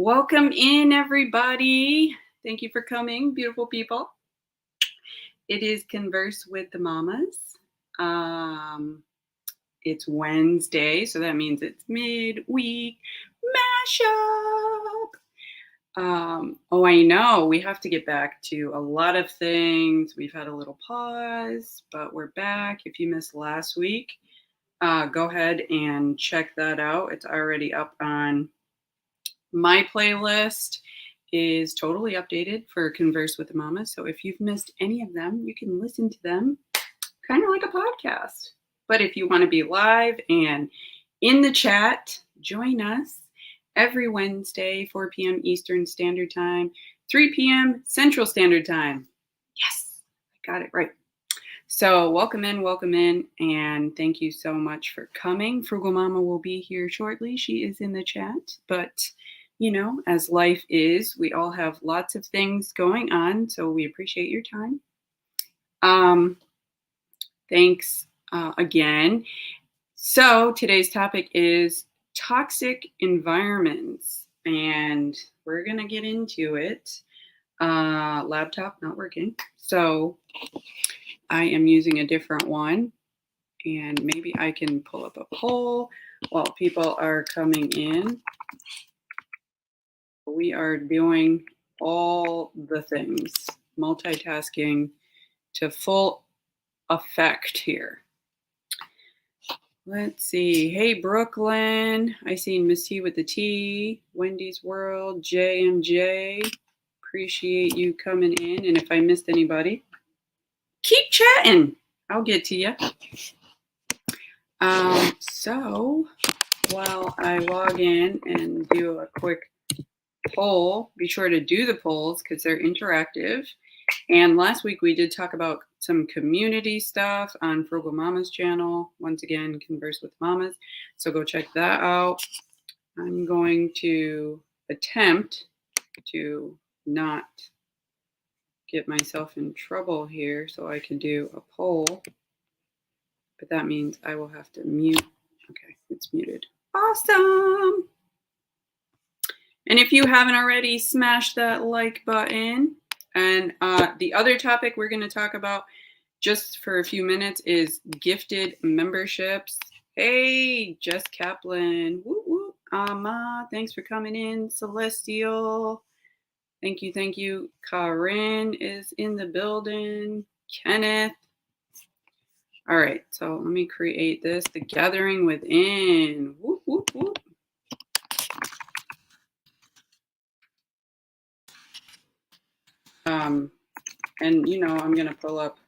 Welcome in, everybody. Thank you for coming, beautiful people. It is Converse with the Mamas. It's Wednesday, so that means it's midweek mashup. I know we have to get back to a lot of things. We've had a little pause, but we're back. If you missed last week, go ahead and check that out. It's already up on my playlist. Is totally updated for Converse with the Mama. So if you've missed any of them, you can listen to them kind of like a podcast. But if you want to be live and in the chat, join us every Wednesday, 4 p.m. Eastern Standard Time, 3 p.m. Central Standard Time. Yes, I got it right. So welcome in, and thank you so much for coming. Frugal Mama will be here shortly. She is in the chat, but you know, as life is, we all have lots of things going on, so we appreciate your time. Thanks again. So today's topic is toxic environments, and we're going to get into it. Laptop not working, so I am using a different one, and maybe I can pull up a poll while people are coming in. We are doing all the things, multitasking to full effect here. Let's see. Hey, Brooklyn. I see Missy with the T. Wendy's World. JMJ. Appreciate you coming in. And if I missed anybody, keep chatting. I'll get to you. So while I log in and do a quick poll, be sure to do the polls because they're interactive. And last week we did talk about some community stuff on Frugal Mama's channel. Once again, Converse with Mamas. So go check that out. I'm going to attempt to not get myself in trouble here so I can do a poll. But that means I will have to mute. Okay, it's muted. Awesome. And if you haven't already, smash that like button. And the other topic we're going to talk about just for a few minutes is gifted memberships. Hey, Jess Kaplan. Woo woo. Ama, thanks for coming in. Celestial. Thank you. Karin is in the building. Kenneth. All right, so let me create this. The Gathering Within. Whoop, whoop, whoop. And you know, I'm going to pull up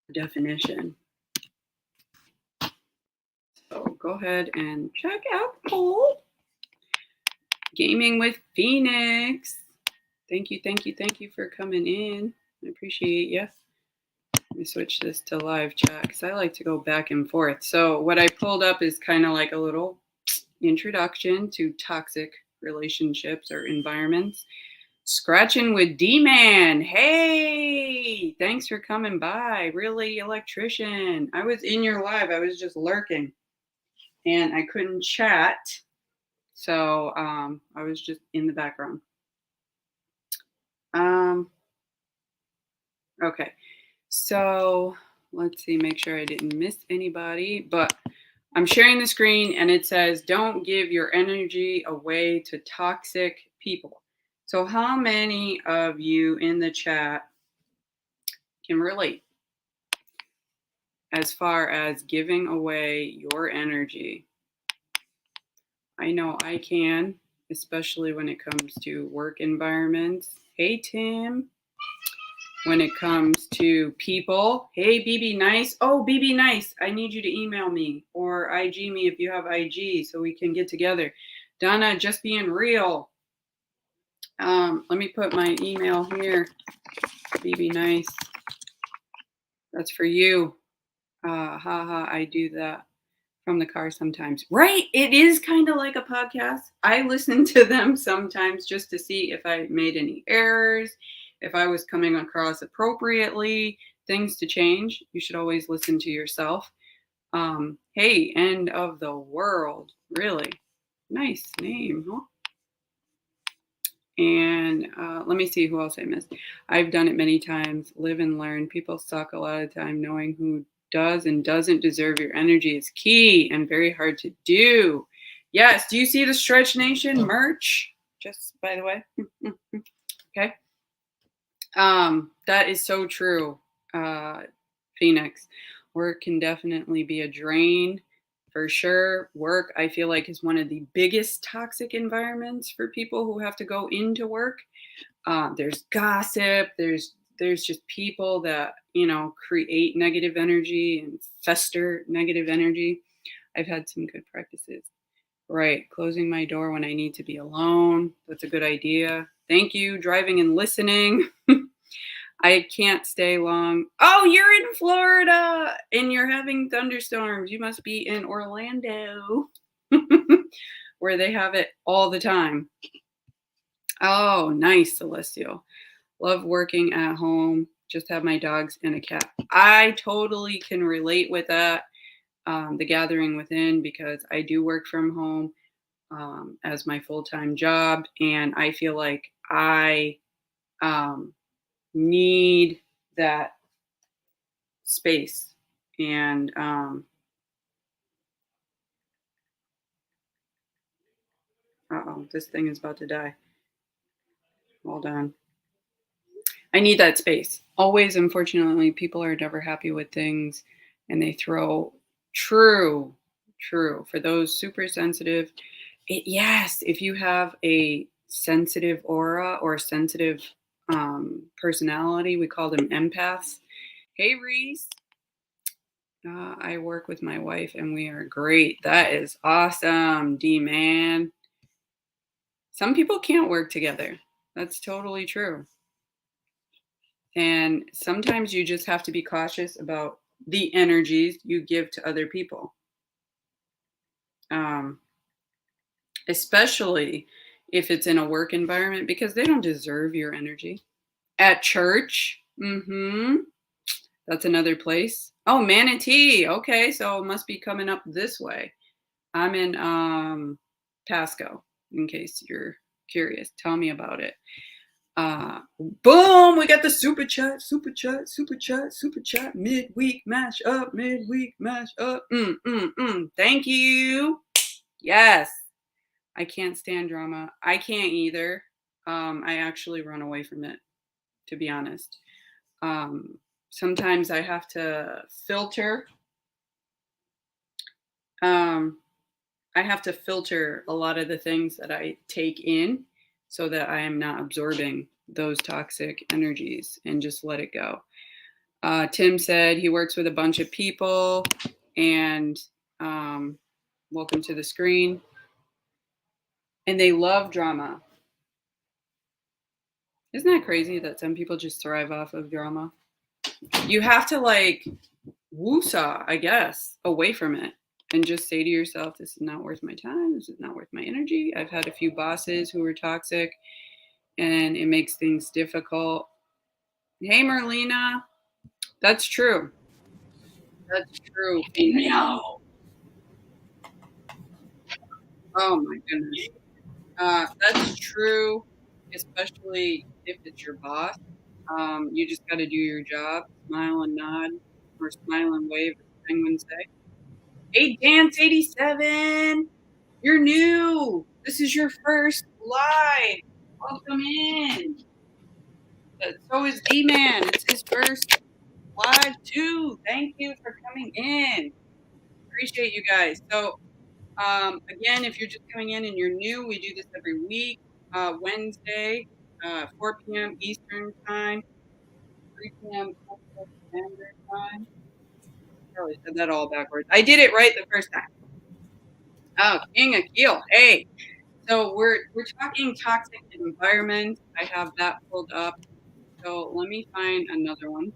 the definition. So go ahead and check out the poll. Gaming with Phoenix. Thank you for coming in. I appreciate you. Let me switch this to live chat because I like to go back and forth. So what I pulled up is kind of like a little introduction to toxic relationships or environments. Scratching with D-Man. Hey, thanks for coming by. Really, electrician. I was in your live. I was just lurking and I couldn't chat. So I was just in the background. Okay. So let's see, make sure I didn't miss anybody, but I'm sharing the screen and it says, don't give your energy away to toxic people. So how many of you in the chat can relate as far as giving away your energy? I know I can, especially when it comes to work environments. Hey, Tim. When it comes to people, hey, BB Nice. Oh, BB Nice, I need you to email me or IG me if you have IG so we can get together. Donna, just being real. Let me put my email here. BB Nice. That's for you. I do that from the car sometimes. Right? It is kind of like a podcast. I listen to them sometimes just to see if I made any errors, if I was coming across appropriately, things to change. You should always listen to yourself. Hey, end of the world. Really? Nice name, huh? And let me see who else I missed. I've done it many times. Live and learn. People suck a lot of time. Knowing who does and doesn't deserve your energy is key and very hard to do. Yes. Do you see the Stretch Nation merch? Just by the way. Okay. That is so true. Phoenix. Work can definitely be a drain for sure. Work, I feel like, is one of the biggest toxic environments for people who have to go into work. There's gossip. There's just people that create negative energy and fester negative energy. I've had some good practices. Right, closing my door when I need to be alone. That's a good idea. Thank you. Driving and listening. I can't stay long. Oh, you're in Florida and you're having thunderstorms. You must be in Orlando where they have it all the time. Oh, nice, Celestial. Love working at home. Just have my dogs and a cat. I totally can relate with that. The gathering within, because I do work from home as my full-time job. And I feel like I need that space. And this thing is about to die. Hold on. I need that space. Always, unfortunately, people are never happy with things and they throw true, for those super sensitive. Yes, if you have a sensitive aura or sensitive personality, we call them empaths. Hey, Reese. I work with my wife and we are great. That is awesome, D man. Some people can't work together. That's totally true. And sometimes you just have to be cautious about the energies you give to other people. Especially if it's in a work environment, because they don't deserve your energy. At church, that's another place. Oh, Manatee. Okay, so it must be coming up this way. I'm in Pasco, in case you're curious. Tell me about it. Boom, we got the super chat, midweek mash up. Thank you. Yes. I can't stand drama. I can't either. I actually run away from it, to be honest. Sometimes I have to filter. I have to filter a lot of the things that I take in so that I am not absorbing those toxic energies and just let it go. Tim said he works with a bunch of people, and welcome to the screen. And they love drama. Isn't that crazy that some people just thrive off of drama? You have to woosah, I guess, away from it and just say to yourself, this is not worth my time. This is not worth my energy. I've had a few bosses who were toxic and it makes things difficult. Hey, Merlina. That's true. That's true. No. Oh my goodness. That's true, especially if it's your boss. You just got to do your job, smile and nod, or smile and wave, as the penguins say. Hey, Dance 87, you're new. This is your first live. Welcome in. So is D-Man. It's his first live too. Thank you for coming in. Appreciate you guys. So again, if you're just coming in and you're new, we do this every week. Wednesday, 4 p.m. Eastern Time, 3 p.m. Central Standard Time. Probably said that all backwards. I did it right the first time. Oh, King Akil. Hey, so we're talking toxic environments. I have that pulled up. So let me find another one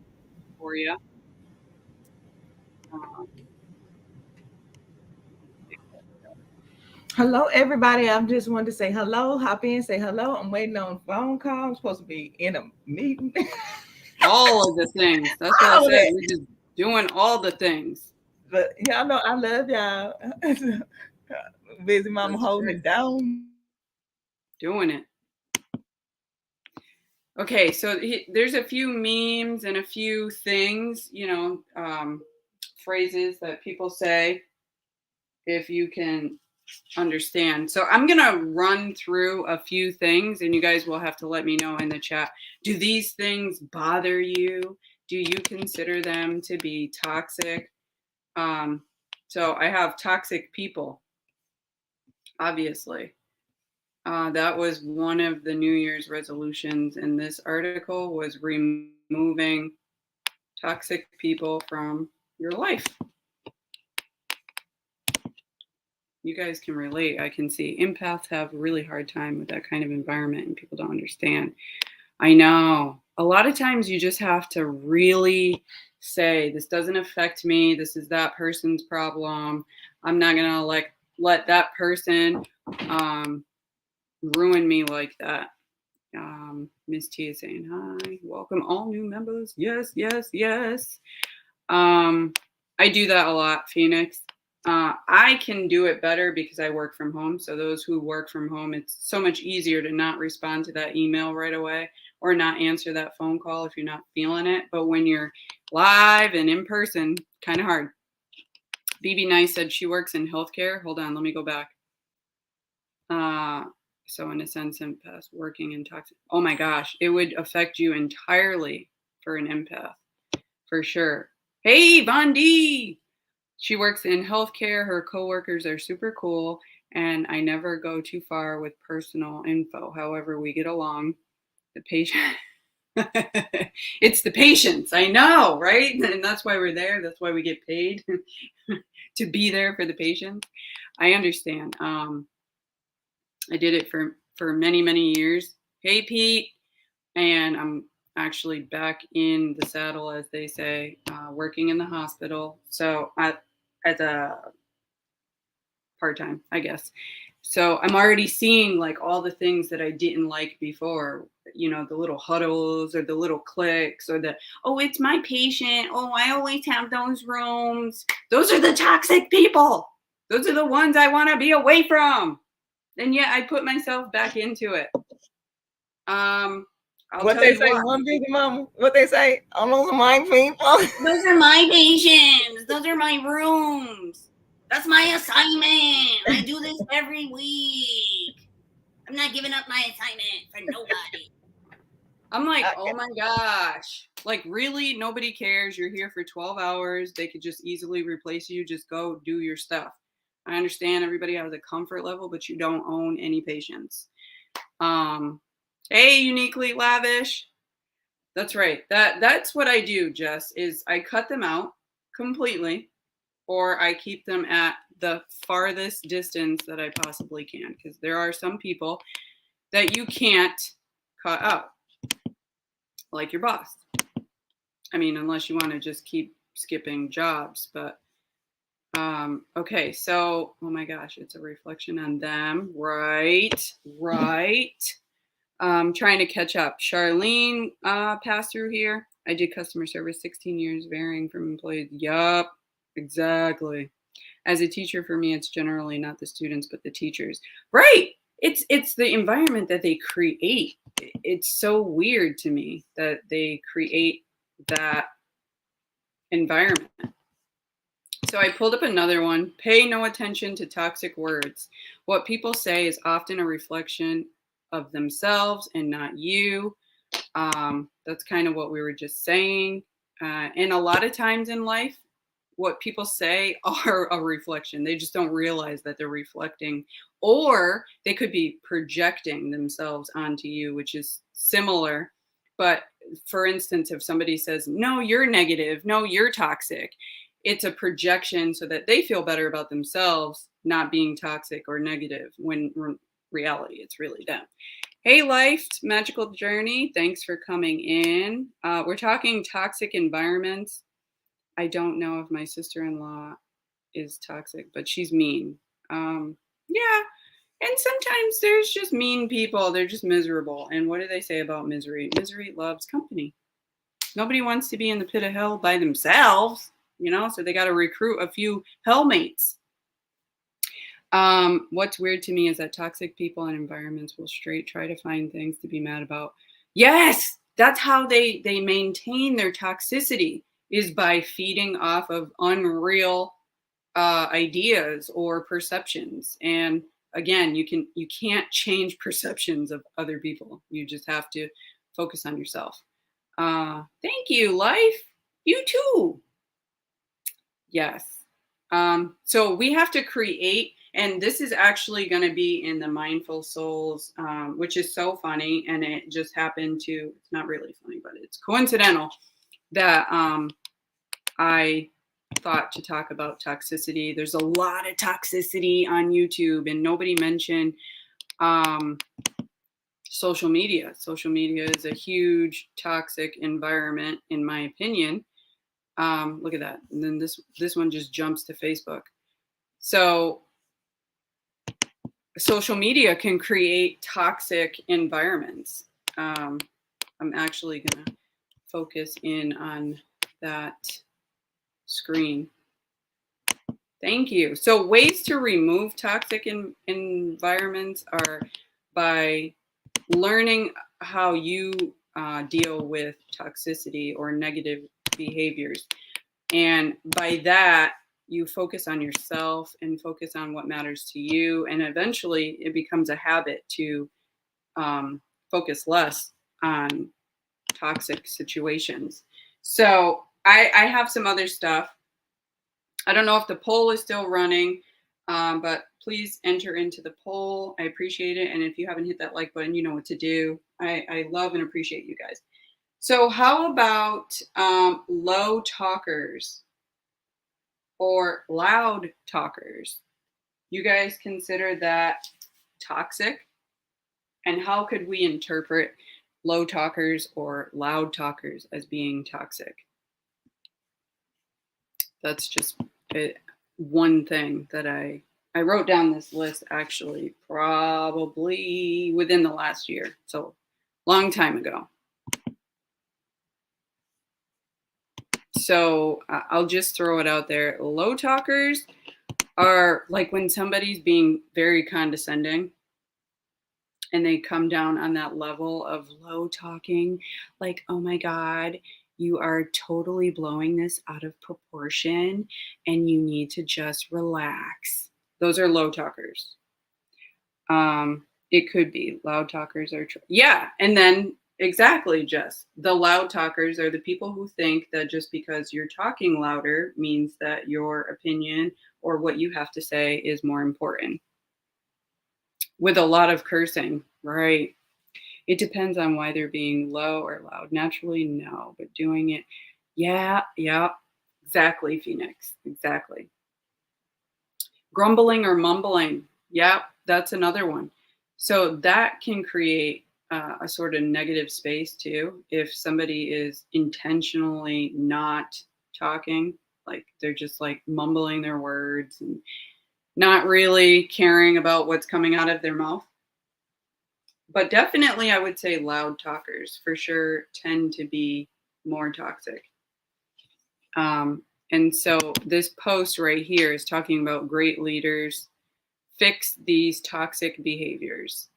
for you. Hello, everybody. I just wanted to say hello. Hop in, say hello. I'm waiting on a phone call. I'm supposed to be in a meeting. All of the things. That's what I said. We're just doing all the things. But y'all know I love y'all. Busy mama That's holding right. it down. Doing it. Okay, so there's a few memes and a few things, phrases that people say if you can understand. So I'm going to run through a few things and you guys will have to let me know in the chat. Do these things bother you? Do you consider them to be toxic? So I have toxic people, obviously. That was one of the New Year's resolutions in this article was removing toxic people from your life. You guys can relate. I can see empaths have a really hard time with that kind of environment and people don't understand. I know. A lot of times you just have to really say, this doesn't affect me. This is that person's problem. I'm not going to let that person ruin me like that. Miss T is saying hi. Welcome all new members. Yes, yes, yes. I do that a lot, Phoenix. I can do it better because I work from home. So those who work from home, it's so much easier to not respond to that email right away or not answer that phone call if you're not feeling it. But when you're live and in person, kind of hard. BB Nice said she works in healthcare. Hold on, let me go back. So in a sense, empath working in toxic. Oh my gosh, it would affect you entirely for an empath, for sure. Hey, Von D. She works in healthcare. Her coworkers are super cool, and I never go too far with personal info. However, we get along. The patient. It's the patients. I know, right? And that's why we're there. That's why we get paid to be there for the patients. I understand. I did it for many, many years. Hey, Pete. And I'm actually back in the saddle, as they say, working in the hospital. So as a part-time, I guess. So I'm already seeing like all the things that I didn't like before, the little huddles or the little cliques or oh, it's my patient. Oh, I always have those rooms. Those are the toxic people. Those are the ones I want to be away from. And yet I put myself back into it. I'll What tell they you say, what. one busy mama. What they say? Oh, those are my people. Those are my patients. Those are my rooms. That's my assignment. I do this every week. I'm not giving up my assignment for nobody. I'm like, oh my gosh. Like, really? Nobody cares. You're here for 12 hours. They could just easily replace you. Just go do your stuff. I understand everybody has a comfort level, but you don't own any patients. Hey, Uniquely Lavish. That's right. That's what I do, Jess, is I cut them out completely or I keep them at the farthest distance that I possibly can because there are some people that you can't cut out, like your boss. I mean, unless you want to just keep skipping jobs, but okay, so oh my gosh, it's a reflection on them. Right. Trying to catch up. Charlene passed through here. I did customer service 16 years, varying from employees. Yup, exactly. As a teacher, for me, it's generally not the students, but the teachers. Right. It's the environment that they create. It's so weird to me that they create that environment. So I pulled up another one. Pay no attention to toxic words. What people say is often a reflection of themselves and not you. That's kind of what we were just saying. And a lot of times in life, what people say are a reflection. They just don't realize that they're reflecting, or they could be projecting themselves onto you, which is similar. But for instance, if somebody says, no, you're negative, no, you're toxic, it's a projection so that they feel better about themselves not being toxic or negative when in reality, it's really them. Hey, Life's Magical Journey. Thanks for coming in. We're talking toxic environments. I don't know if my sister-in-law is toxic, but she's mean. Yeah. And sometimes there's just mean people. They're just miserable. And what do they say about misery? Misery loves company. Nobody wants to be in the pit of hell by themselves, so they got to recruit a few hellmates. What's weird to me is that toxic people and environments will straight try to find things to be mad about. Yes, that's how they maintain their toxicity, is by feeding off of unreal ideas or perceptions. And again, you can't change perceptions of other people. You just have to focus on yourself. Thank you, life. You too. Yes. So we have to create, and this is actually going to be in the Mindful Souls, which is so funny. And it just happened to, it's not really funny, but it's coincidental that I thought to talk about toxicity. There's a lot of toxicity on YouTube, and nobody mentioned social media. Social media is a huge toxic environment, in my opinion. Look at that. And then this one just jumps to Facebook. So social media can create toxic environments. I'm actually going to focus in on that screen. Thank you. So ways to remove toxic environments are by learning how you deal with toxicity or negative behaviors. And by that, you focus on yourself and focus on what matters to you. And eventually it becomes a habit to focus less on toxic situations. So I have some other stuff. I don't know if the poll is still running, but please enter into the poll. I appreciate it. And if you haven't hit that like button, you know what to do. I love and appreciate you guys. So how about low talkers or loud talkers? You guys consider that toxic? And how could we interpret low talkers or loud talkers as being toxic? That's just one thing that I wrote down this list actually probably within the last year. So long time ago. So I'll just throw it out there. Low talkers are like when somebody's being very condescending and they come down on that level of low talking, like, oh my God, you are totally blowing this out of proportion and you need to just relax. Those are low talkers. It could be loud talkers are, yeah. And then exactly, Jess, the loud talkers are the people who think that just because you're talking louder means that your opinion or what you have to say is more important. With a lot of cursing, right? It depends on why they're being low or loud. Naturally, no, but doing it, yeah, exactly, Phoenix, exactly. Grumbling or mumbling, yeah, that's another one. So that can create a sort of negative space too. If somebody is intentionally not talking, like they're just like mumbling their words and not really caring about what's coming out of their mouth. But definitely, I would say loud talkers for sure tend to be more toxic. And so this post right here is talking about great leaders fix these toxic behaviors.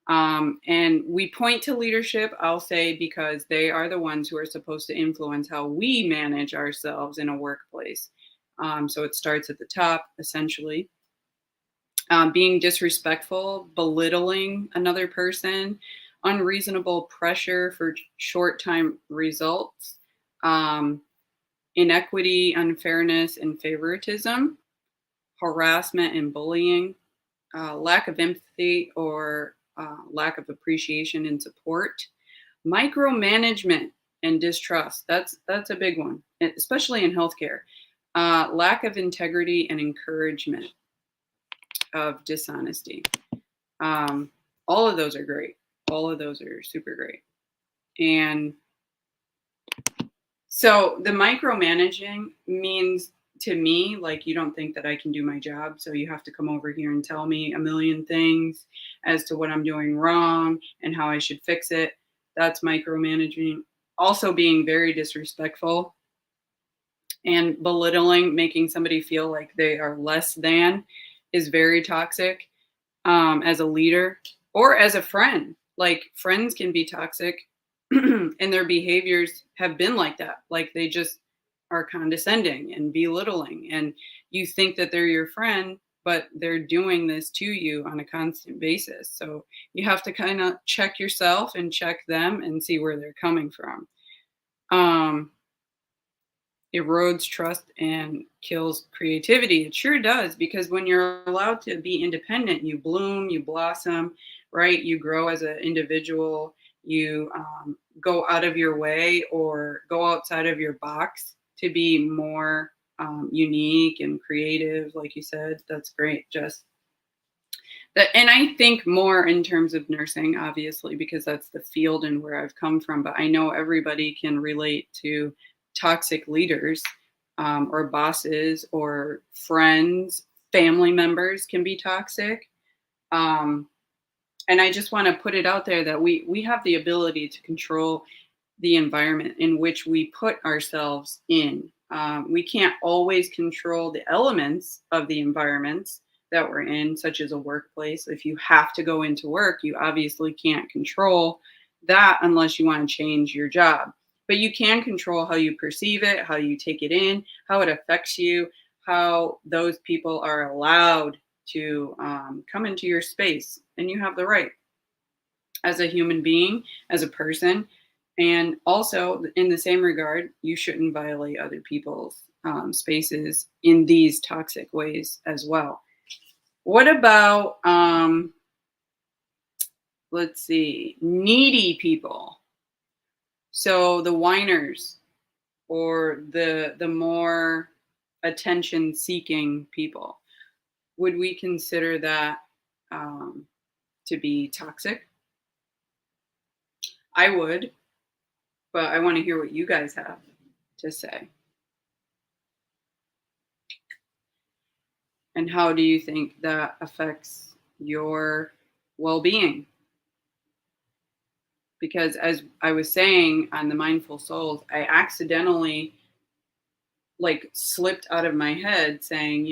And we point to leadership, I'll say, because they are the ones who are supposed to influence how we manage ourselves in a workplace. So it starts at the top, essentially. Being disrespectful, belittling another person, unreasonable pressure for short time results, inequity, unfairness, and favoritism, harassment and bullying, lack of empathy or lack of appreciation and support, micromanagement and distrust. That's a big one, especially in healthcare. Lack of integrity and encouragement of dishonesty. All of those are great. All of those are super great. And so the micromanaging means to me, like, you don't think that I can do my job. So you have to come over here and tell me a million things as to what I'm doing wrong and how I should fix it. That's micromanaging. Also being very disrespectful and belittling, making somebody feel like they are less than. is very toxic, as a leader or as a friend. Like friends can be toxic and their behaviors have been like that. Like they just are condescending and belittling, and you think that they're your friend, but they're doing this to you on a constant basis. So you have to kind of check yourself and check them and see where they're coming from. Um, erodes trust and kills creativity. It sure does, because when you're allowed to be independent, you bloom, you blossom, right? You grow as an individual. You go out of your way or go outside of your box to be more unique and creative, like you said. That's great, Jess. That, and I think more in terms of nursing, obviously, because that's the field and where I've come from. But I know everybody can relate to toxic leaders, or bosses or friends, family members can be toxic. Um, and I just want to put it out there that we have the ability to control the environment in which we put ourselves in. We can't always control the elements of the environments that we're in, such as a workplace. If you have to go into work, you obviously can't control that unless you want to change your job. But you can control how you perceive it, how you take it in, how it affects you, how those people are allowed to come into your space. And you have the right as a human being, as a person. And also, in the same regard, you shouldn't violate other people's spaces in these toxic ways as well. What about, let's see, needy people? So the whiners, or the more attention seeking people. Would we consider that to be toxic? I would, but I want to hear what you guys have to say. And how do you think that affects your well-being? Because as I was saying on the Mindful Souls, I accidentally like slipped out of my head saying,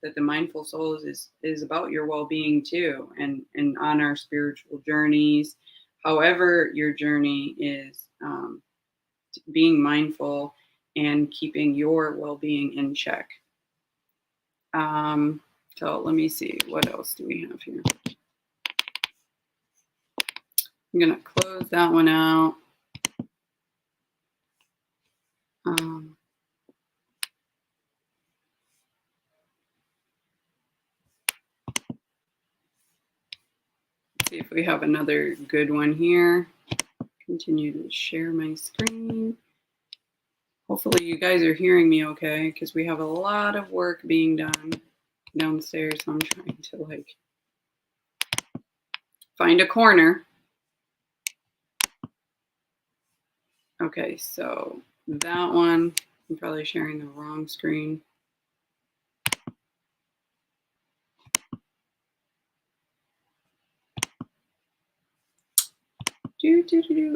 that the Mindful Souls is about your well-being too, and on our spiritual journeys, however your journey is, being mindful and keeping your well-being in check. So let me see, what else do we have here? I'm going to close that one out. Let's see if we have another good one here. Continue to share my screen. Hopefully you guys are hearing me okay, because we have a lot of work being done downstairs. So I'm trying to find a corner. Okay, so that one, I'm probably sharing the wrong screen.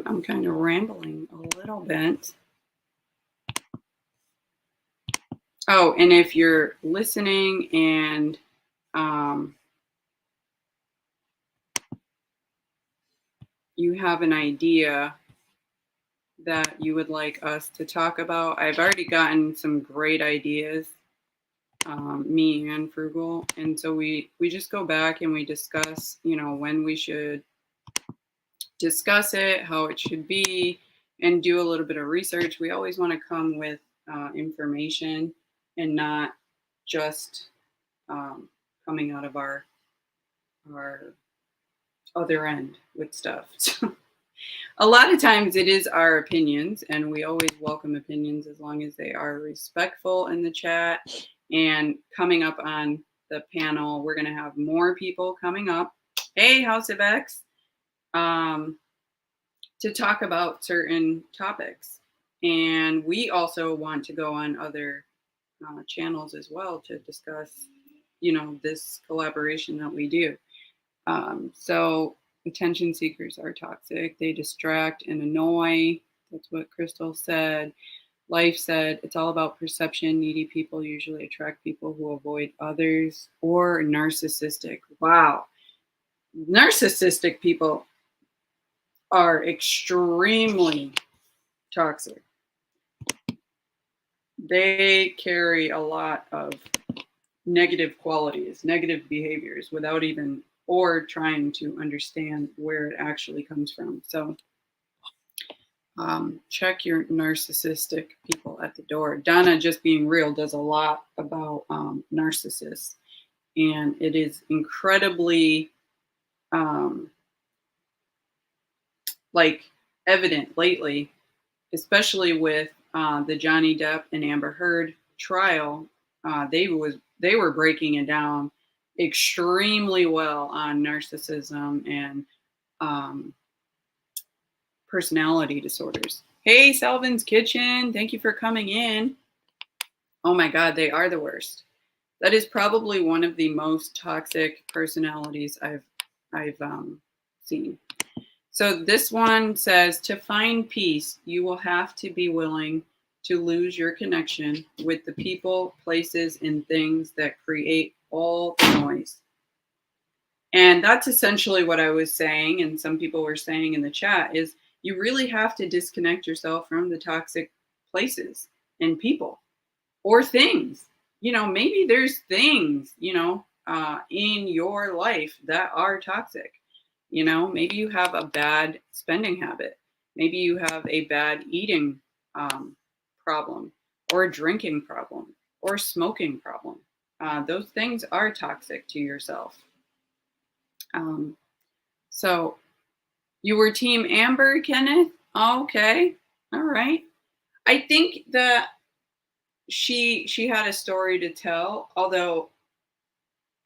I'm kind of rambling a little bit. Oh, and if you're listening and you have an idea that you would like us to talk about, I've already gotten some great ideas, me and Frugal. And so we just go back and we discuss, when we should discuss it, how it should be, and do a little bit of research. We always want to come with information and not just coming out of our other end with stuff. So a lot of times it is our opinions, and we always welcome opinions as long as they are respectful in the chat. And coming up on the panel, we're going to have more people coming up. Hey, House of X, to talk about certain topics. And we also want to go on other channels as well to discuss, this collaboration that we do. So attention seekers are toxic. They distract and annoy. That's what Crystal said. Life said it's all about perception. Needy people usually attract people who avoid others, or narcissistic. Wow. Narcissistic people are extremely toxic. They carry a lot of negative qualities, negative behaviors without even or trying to understand where it actually comes from. So check your narcissistic people at the door. Donna, just being real, does a lot about narcissists, and it is incredibly like evident lately, especially with the Johnny Depp and Amber Heard trial. They were breaking it down extremely well on narcissism and um, personality disorders. Hey, Salvin's Kitchen, thank you for coming in. Oh my God, they are the worst. That is probably one of the most toxic personalities I've seen. So this one says, to find peace, you will have to be willing to lose your connection with the people, places, and things that create all the noise. And that's essentially what I was saying, and some people were saying in the chat, is you really have to disconnect yourself from the toxic places and people or things. Maybe there's things, in your life that are toxic. Maybe you have a bad spending habit. Maybe you have a bad eating problem, or a drinking problem, or a smoking problem. Those things are toxic to yourself. So you were team Amber, Kenneth? Oh, okay. All right. I think that she had a story to tell, although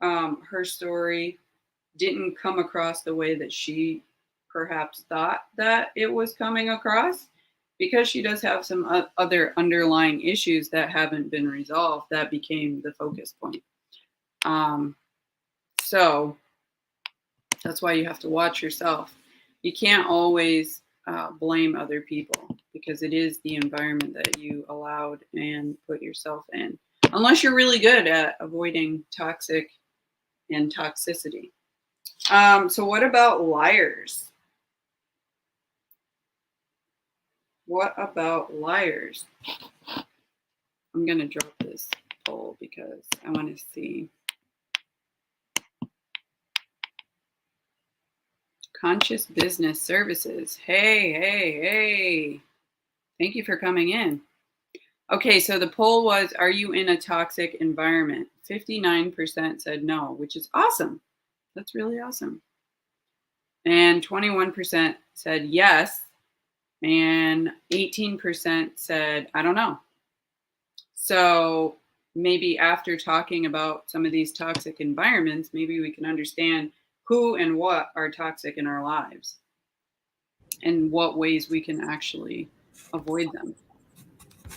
her story didn't come across the way that she perhaps thought that it was coming across, because she does have some other underlying issues that haven't been resolved that became the focus point. So that's why you have to watch yourself. You can't always blame other people, because it is the environment that you allowed and put yourself in, unless you're really good at avoiding toxic and toxicity. So what about liars? What about liars? I'm going to drop this poll because I want to see. Conscious Business Services. Hey. Thank you for coming in. Okay, so the poll was, are you in a toxic environment? 59% said no, which is awesome. That's really awesome. And 21% said yes. And 18% said, I don't know. So maybe after talking about some of these toxic environments, maybe we can understand who and what are toxic in our lives and what ways we can actually avoid them.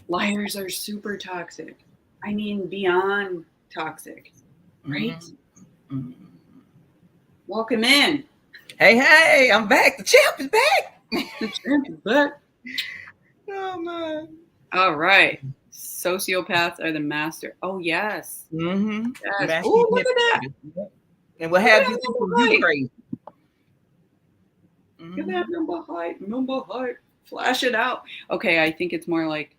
Liars are super toxic. I mean, beyond toxic, right? Mm-hmm. Welcome in. Hey, I'm back. The champ is back. The champ is back. Oh, man. All right. Sociopaths are the master. Oh, yes. Mm-hmm. Yes. Oh, look at that. And what have you do crazy? Look at that number height. Flash it out. Okay, I think it's more like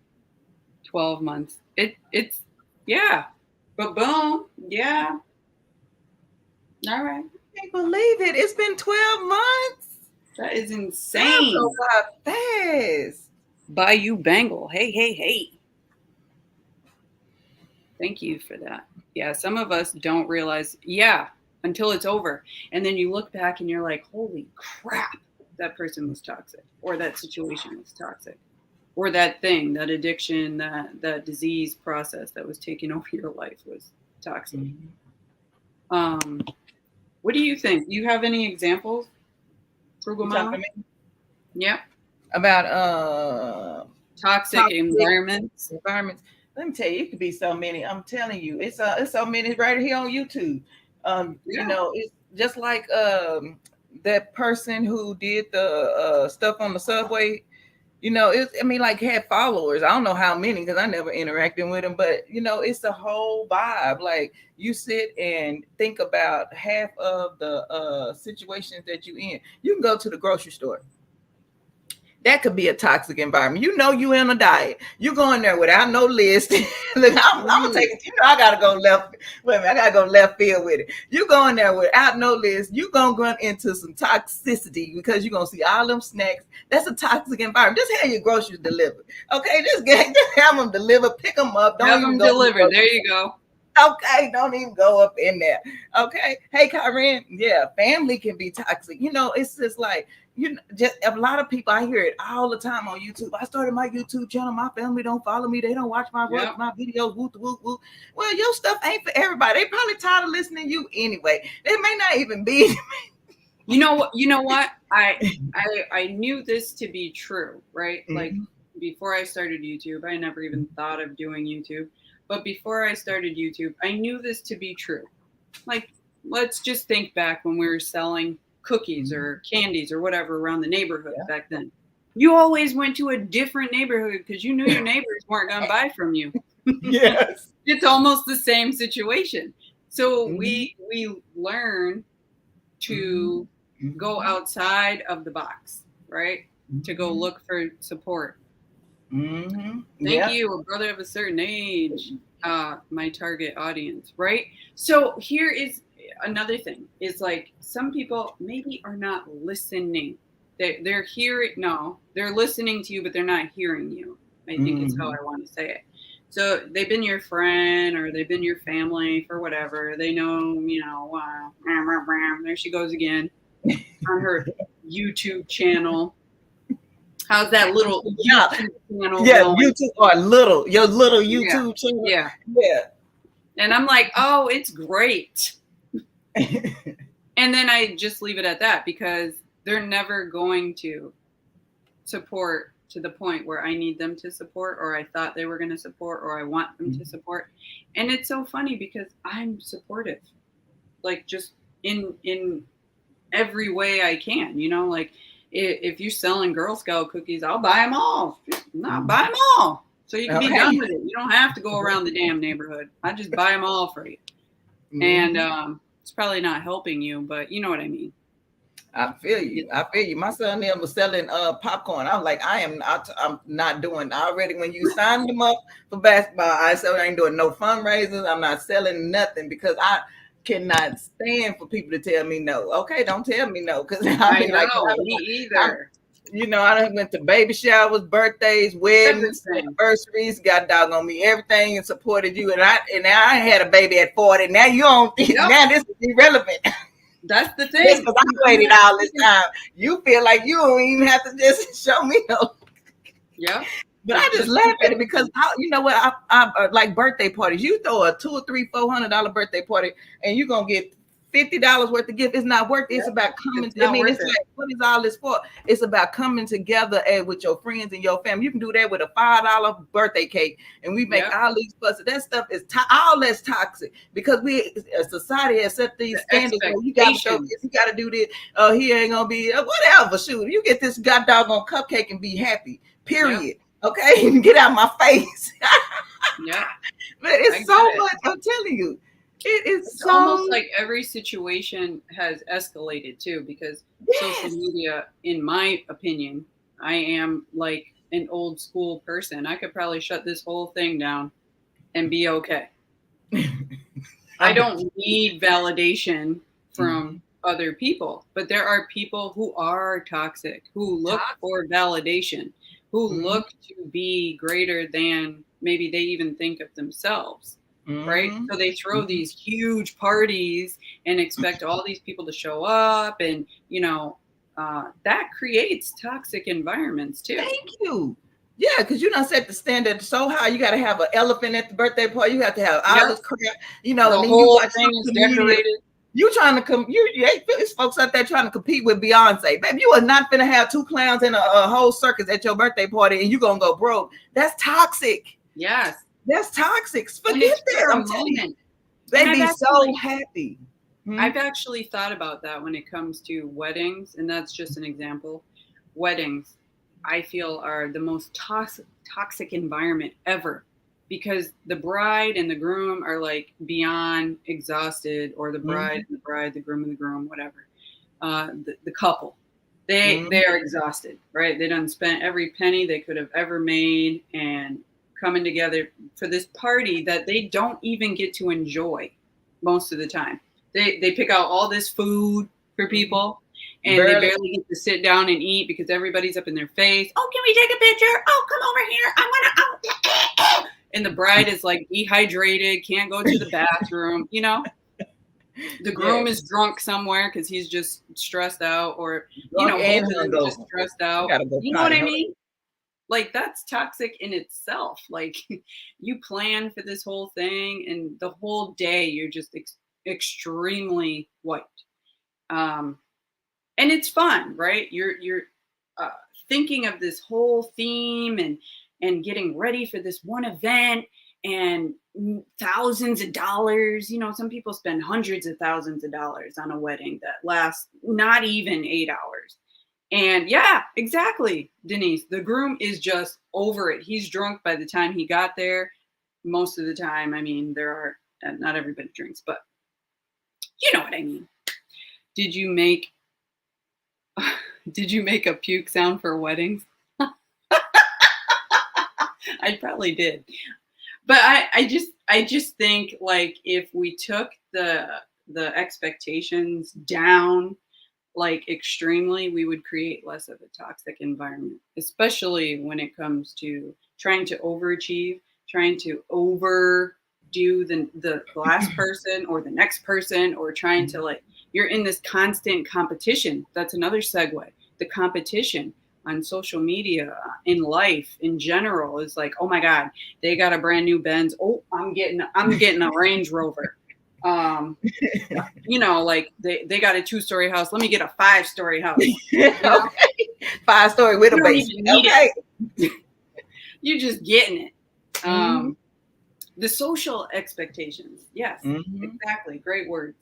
12 months. It's yeah. But boom. Yeah. All right. I can't believe it. It's been 12 months. That is insane. Fast. Bayou Bengal. Hey. Thank you for that. Yeah, some of us don't realize, until it's over. And then you look back and you're like, holy crap, that person was toxic, or that situation was toxic, or that thing, that addiction, that disease process that was taking over your life was toxic. Mm-hmm. What do you think? Do you have any examples? Frugal Mama? Yeah. About toxic environments. Let me tell you, it could be so many. I'm telling you, it's so many right here on YouTube. It's just like that person who did the stuff on the subway. You know, it's, I mean, like had followers. I don't know how many because I never interacted with them, but you know, it's the whole vibe. Like you sit and think about half of the situations that you in. You can go to the grocery store. That could be a toxic environment. You know, you in a diet. You go in there without no list. Look, I'm gonna take Mm, it. You know, I gotta go left. Wait a minute, I gotta go left field with it. You go in there without no list. You gonna run into some toxicity because you're gonna see all them snacks. That's a toxic environment. Just have your groceries delivered. Okay, just have them delivered. Pick them up. Don't have even them go to the delivered. There grocery. you go. Okay, don't even go up in there. Okay, hey, Karen, yeah, family can be toxic. You know, it's just like just a lot of people. I hear it all the time on YouTube. I started my YouTube channel. My family don't follow me. They don't watch Yep. my videos. Woo, woo, woo. Well, your stuff ain't for everybody. They probably tired of listening to you anyway. They may not even be. You know what? You know what? I knew this to be true, right? Like Mhm. before I started YouTube, I never even thought of doing YouTube. But before I started YouTube, I knew this to be true. Like, let's just think back when we were selling cookies or candies or whatever around the neighborhood back then. You always went to a different neighborhood because you knew your neighbors weren't going to buy from you. Yes. It's almost the same situation. So Mhm. we learn Mhm. to go Mhm. outside of the box, right? To go Mhm. look for support. Mhm. Thank Yeah. you, a brother of a certain age, my target audience, right? So here is another thing: is like some people maybe are not listening. They're hearing no, they're listening to you, but they're not hearing you. I think is how Mhm. I want to say it. So they've been your friend or they've been your family for whatever. They know, there she goes again on her YouTube channel. How's that little Yeah. YouTube channel Yeah, going? YouTube or little your little Yeah. YouTube channel. Yeah. Yeah. And I'm like, oh, it's great. And then I just leave it at that because they're never going to support to the point where I need them to support or I thought they were going to support or I want them to support. And it's so funny because I'm supportive. Like just in every way I can, like if you're selling Girl Scout cookies, I'll buy them all. No, buy them all. So you can be Okay. done with it. You don't have to go around the damn neighborhood. I just buy them all for you. And Mhm. it's probably not helping you, but you know what I mean. I feel You get you. the I feel you. My son them was selling popcorn. I was like, I'm not doing already when you signed them up for basketball. I said I ain't doing no fundraisers. I'm not selling nothing because I cannot stand for people to tell me no. Okay, don't tell me no because I'll I be like, know, me I'm either. I done went to baby showers, birthdays, weddings, Everything. anniversaries, got doggone me everything and supported you. And now I had a baby at 40. Now you don't Yep. now this is irrelevant. That's the Just thing. because I I'm waited not all this thinking, time, you feel like you don't even have to just show me no. yep. But I just Just laugh keep at it because everything. how you know what I like birthday parties. You throw a $200 or $300, $400 birthday party, and you're gonna get $50 worth of gift. It's not worth it. It's Yep. about coming. It's I not mean, worth it's it. like what is all this for? It's about coming together with your friends and your family. You can do that with a $5 birthday cake, and we make Yep. all these fusses. That stuff is all that's toxic because we a society has set these The standards. Where you got to show this, expectations. you got to do this. Oh, he ain't gonna be whatever. Shoot, you get this god doggone cupcake and be happy. Yep. Period. Okay, get out my face. Yep. But I it's get so it. much. I'm telling you, it is It's almost so. like every situation has escalated too, because social Yes. media, in my opinion, I am like an old school person. I could probably shut this whole thing down and be okay. I I'm with don't need validation you. from other people, but there are people who are toxic, who look Toxic. for validation, who Mm-hmm. look to be greater than maybe they even think of themselves, right? Mm-hmm. So they throw these huge parties and expect all these people to show up, and that creates toxic environments too. Thank you. Yeah, because you don't set the standard so high. You got to have an elephant at the birthday party. You have to have all Yep, this crap, the and then you whole watch thing is social media. decorated. You trying to come? There's folks out there trying to compete with Beyonce, baby. You are not gonna have two clowns in a whole circus at your birthday party, and you gonna go broke. That's toxic. Yes, That's toxic. and Forget it's that. for a I'm telling you, moment. And they I've be so actually happy. Hmm? I've thought about that when it comes to weddings, and that's just an example. Weddings. I feel are the most toxic environment ever, because the bride and the groom are like beyond exhausted, or the bride Mhm. and the bride, the groom and the groom, whatever. The couple, they Mhm. are exhausted, right? They done spent every penny they could have ever made, and coming together for this party that they don't even get to enjoy most of the time. They pick out all this food for Mhm. people, and they Barely. barely get to sit down and eat because everybody's up in their face. Oh, can we take a picture? Oh, come over here. I want to. Oh. And the bride is like dehydrated, can't go to the bathroom. The Yeah. groom is drunk somewhere because he's just stressed out, or Drunk both and of them just hungover. stressed I out. gotta go You know what potty. I Hold on. mean? Like, that's toxic in itself. Like, you plan for this whole thing, and the whole day you're just extremely wiped. Um, and it's fun, right? You're uh, thinking of this whole theme, and getting ready for this one event, and thousands of dollars. Some people spend hundreds of thousands of dollars on a wedding that lasts not even 8 hours. And yeah, exactly, Denise. The groom is just over it. He's drunk by the time he got there. Most of the time, I mean, there are not everybody drinks, but you know what I mean. Did you make did you make a puke sound for weddings? I probably did. But I just think, like, if we took the expectations down like extremely, we would create less of a toxic environment, especially when it comes to trying to overachieve, trying to overdo the last person or the next person, or trying to, like, you're in this constant competition. That's another segue. The competition on social media, in life in general, is like, oh my God, they got a brand new Benz. Oh, I'm getting a Range Rover. Um, like they got a 2-story house. Let me get a 5-story house. You know, Okay. 5-story with a you don't basement. even need Okay. it. You're just getting it. Mm-hmm. The social expectations. Yes, Mm-hmm. exactly. Great words.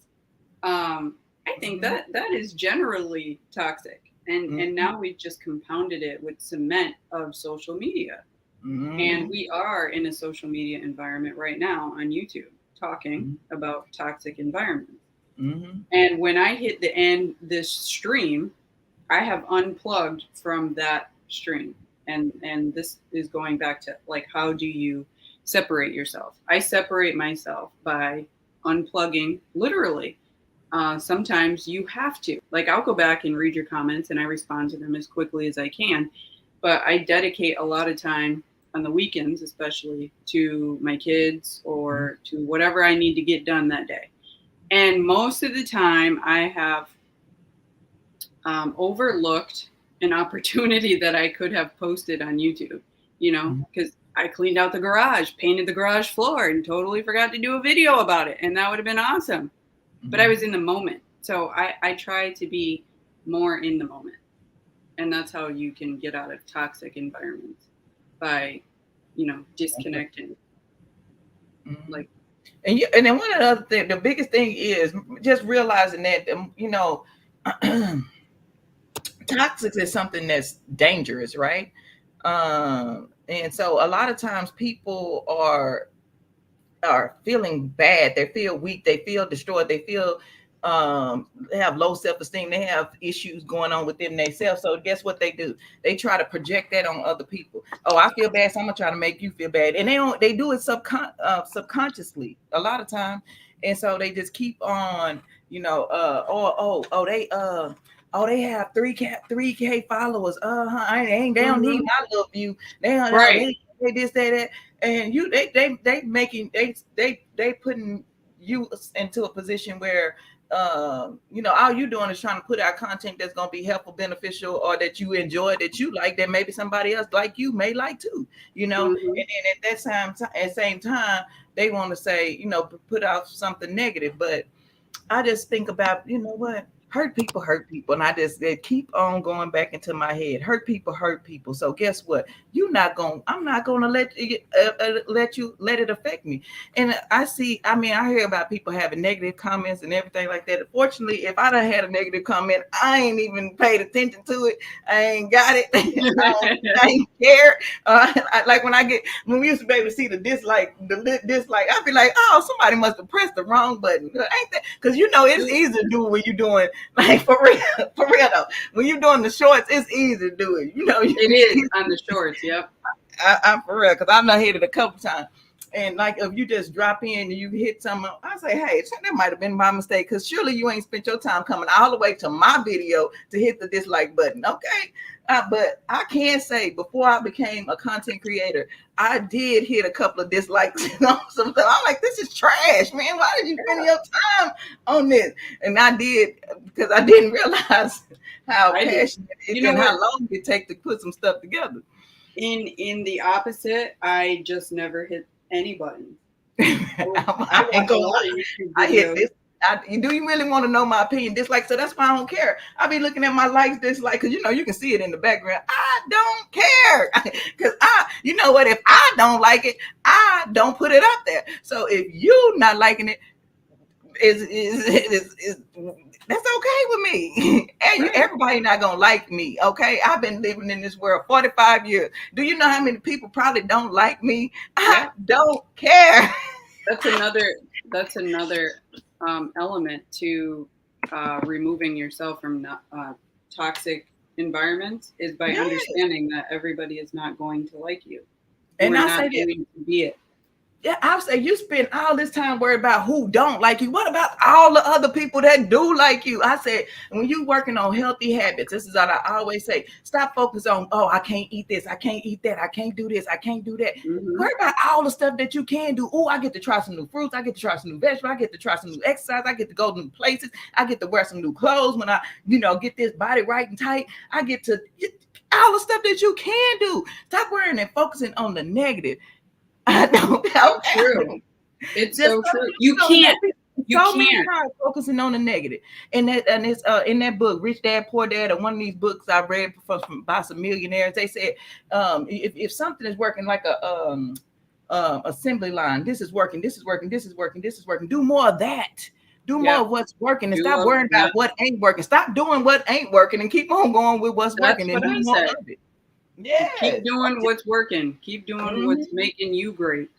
I think Mm-hmm. that is generally toxic. And Mm-hmm. now we've just compounded it with cement of social media. And Mm-hmm. we are in a social media environment right now on YouTube talking about toxic environments. Mm-hmm. And when I hit the end this stream, I have unplugged from that stream. And this is going back to, like, how do you separate yourself? I separate myself by unplugging, literally. Sometimes you have to. Like, I'll go back and read your comments, and I respond to them as quickly as I can. But I dedicate a lot of time on the weekends, especially, to my kids or to whatever I need to get done that day. And most of the time, I have overlooked an opportunity that I could have posted on YouTube, because I cleaned out the garage, painted the garage floor, and totally forgot to do a video about it. And that would have been awesome. But I was in the moment. So I try to be more in the moment. And that's how you can get out of toxic environments, by, disconnecting. Mm-hmm. Like, And then one of the other thing, the biggest thing is just realizing that toxic is something that's dangerous, right? And so a lot of times people are feeling bad, they feel weak, they feel destroyed, they feel they have low self-esteem, they have issues going on within themselves. So guess what they do? They try to project that on other people. Oh, I feel bad, so I'm gonna try to make you feel bad. And they do it subconsciously a lot of time. And so they just keep on, they have 3K followers. They don't need mm-hmm. my little view. They don't know Right. they this, that, and they making they putting you into a position where all you doing is trying to put out content that's going to be helpful, beneficial, or that you enjoy, that you like, that maybe somebody else like you may like too, and Mm-hmm. then at the same time they want to say, put out something negative. But I just think about, what, hurt people, and I just they keep on going back into my head. Hurt people, hurt people. So guess what? I'm not gonna let you let it affect me. And I mean, I hear about people having negative comments and everything like that. Fortunately, if I done had a negative comment, I ain't even paid attention to it. I ain't got it. I ain't care. Like when we used to be able to see the dislike, I'd be like, oh, somebody must have pressed the wrong button. Ain't that? Because it's easy to do when you're doing like for real though. When you're doing the shorts, it's easy to do it. It is on the shorts. Yep. I'm for real because I'm not hit it a couple times. And like if you just drop in and you hit something, I say, hey, that might have been my mistake because surely you ain't spent your time coming all the way to my video to hit the dislike button, okay? But I can say before I became a content creator, I did hit a couple of dislikes. I'm like, this is trash, man. Why did you spend your time on this? And I did because I didn't realize how passionate it and how long it take to put some stuff together. In the opposite, I just never hit any button. I hit this. Do you really want to know my opinion? Dislike, so that's why I don't care. I be looking at my likes, dislike, because you can see it in the background. I don't care because you know what? If I don't like it, I don't put it up there. So if you not liking it, is that's okay with me. And everybody not gonna like me, okay? I've been living in this world 45 years. Do you know how many people probably don't like me? I don't care. That's another element to removing yourself from toxic environments is by understanding that everybody is not going to like you. And I say that to be it. Yeah, I say you spend all this time worried about who don't like you. What about all the other people that do like you? I said, when you working on healthy habits, this is what I always say. Stop focus on, oh, I can't eat this, I can't eat that, I can't do this, I can't do that. Mm-hmm. Worry about all the stuff that you can do. Oh, I get to try some new fruits, I get to try some new vegetables, I get to try some new exercise, I get to go to new places, I get to wear some new clothes when I, get this body right and tight. I get to all the stuff that you can do. Stop worrying and focusing on the negative. I don't know. True. It's just so true. You can't. Many times focusing on the negative. And it's in that book, Rich Dad Poor Dad, or one of these books I read from by some millionaires. They said if something is working like a assembly line, this is working, this is working, this is working, this is working. Do more of that. Do more of what's working and stop worrying about what ain't working. Stop doing what ain't working and keep on going with what's working and do more of it. Yeah, keep doing what's working. Keep doing what's making you great,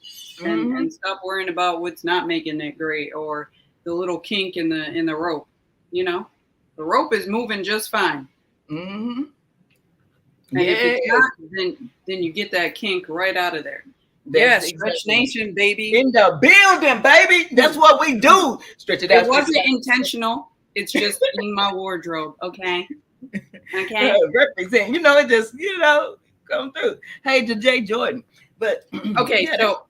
and stop worrying about what's not making it great or the little kink in the rope. The rope is moving just fine. Mm-hmm. And if it's not, then you get that kink right out of there. Yes, Stretch Nation, baby, in the building, baby. That's what we do. Stretch it out. It wasn't intentional. It's just in my wardrobe. Okay. Okay. Represent. It just come through. Hey, to Jay Jordan. But okay, so